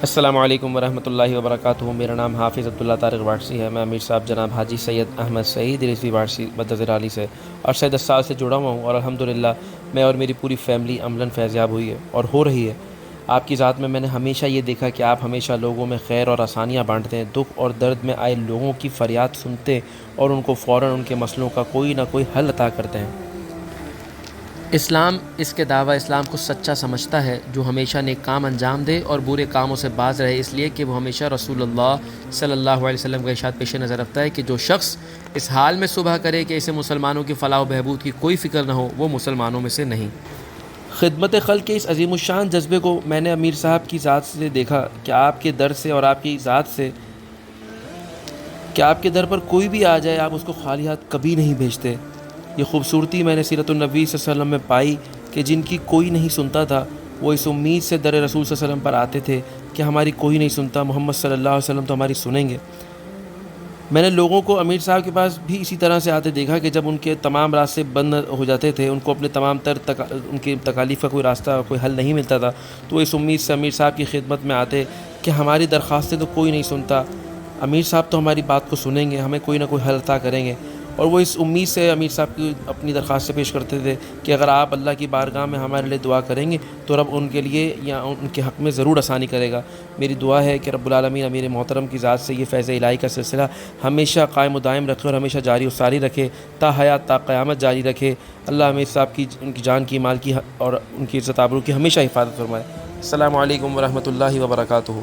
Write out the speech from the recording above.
السلام علیکم ورحمۃ اللہ وبرکاتہ۔ میرا نام حافظ عبداللہ طارق وارسی ہے۔ میں امیر صاحب جناب حاجی سید احمد سعید رضوی وارسی مدظر علی سے اور سے 10 سال سے جڑا ہوا ہوں، اور الحمدللہ میں اور میری پوری فیملی عملاً فیضیاب ہوئی ہے اور ہو رہی ہے۔ آپ کی ذات میں نے ہمیشہ یہ دیکھا کہ آپ ہمیشہ لوگوں میں خیر اور آسانیاں بانٹتے ہیں، دکھ اور درد میں آئے لوگوں کی فریاد سنتے اور ان کو فوراً ان کے مسئلوں کا کوئی نہ کوئی حل عطا کرتے ہیں۔ اسلام اس کے دعویٰ اسلام کو سچا سمجھتا ہے جو ہمیشہ نیک کام انجام دے اور برے کاموں سے باز رہے، اس لیے کہ وہ ہمیشہ رسول اللہ صلی اللہ علیہ وسلم کا ارشاد پیش نظر رکھتا ہے کہ جو شخص اس حال میں صبح کرے کہ اسے مسلمانوں کی فلاح و بہبود کی کوئی فکر نہ ہو، وہ مسلمانوں میں سے نہیں۔ خدمت خلق کے اس عظیم الشان جذبے کو میں نے امیر صاحب کی ذات سے دیکھا کہ آپ کے در سے اور آپ کی ذات سے کہ آپ کے در پر کوئی بھی آ جائے آپ اس کو خالی ہاتھ کبھی نہیں بھیجتے۔ یہ خوبصورتی میں نے سیرت النبی صلی اللہ علیہ وسلم میں پائی کہ جن کی کوئی نہیں سنتا تھا وہ اس امید سے در رسول صلی اللہ علیہ وسلم پر آتے تھے کہ ہماری کوئی نہیں سنتا، محمد صلی اللہ علیہ وسلم تو ہماری سنیں گے۔ میں نے لوگوں کو امیر صاحب کے پاس بھی اسی طرح سے آتے دیکھا کہ جب ان کے تمام راستے بند ہو جاتے تھے، ان کو اپنے تمام ان کی تکالیف کا کوئی راستہ کوئی حل نہیں ملتا تھا، تو اس امید سے امیر صاحب کی خدمت میں آتے کہ ہماری درخواستیں تو کوئی نہیں سنتا، امیر صاحب تو ہماری بات کو سنیں گے، ہمیں کوئی نہ کوئی حل عطا کریں گے۔ اور وہ اس امید سے امیر صاحب کی اپنی درخواست سے پیش کرتے تھے کہ اگر آپ اللہ کی بارگاہ میں ہمارے لیے دعا کریں گے تو رب ان کے لیے یا ان کے حق میں ضرور آسانی کرے گا۔ میری دعا ہے کہ رب العالمین امیر محترم کی ذات سے یہ فیض الہی کا سلسلہ ہمیشہ قائم و دائم رکھے اور ہمیشہ جاری و ساری رکھے، تا حیات تا قیامت جاری رکھے۔ اللہ امیر صاحب کی ان کی جان کی، مال کی اور ان کی عزت آبرو کی ہمیشہ حفاظت فرمائے۔ السلام علیکم ورحمۃ اللہ وبرکاتہ۔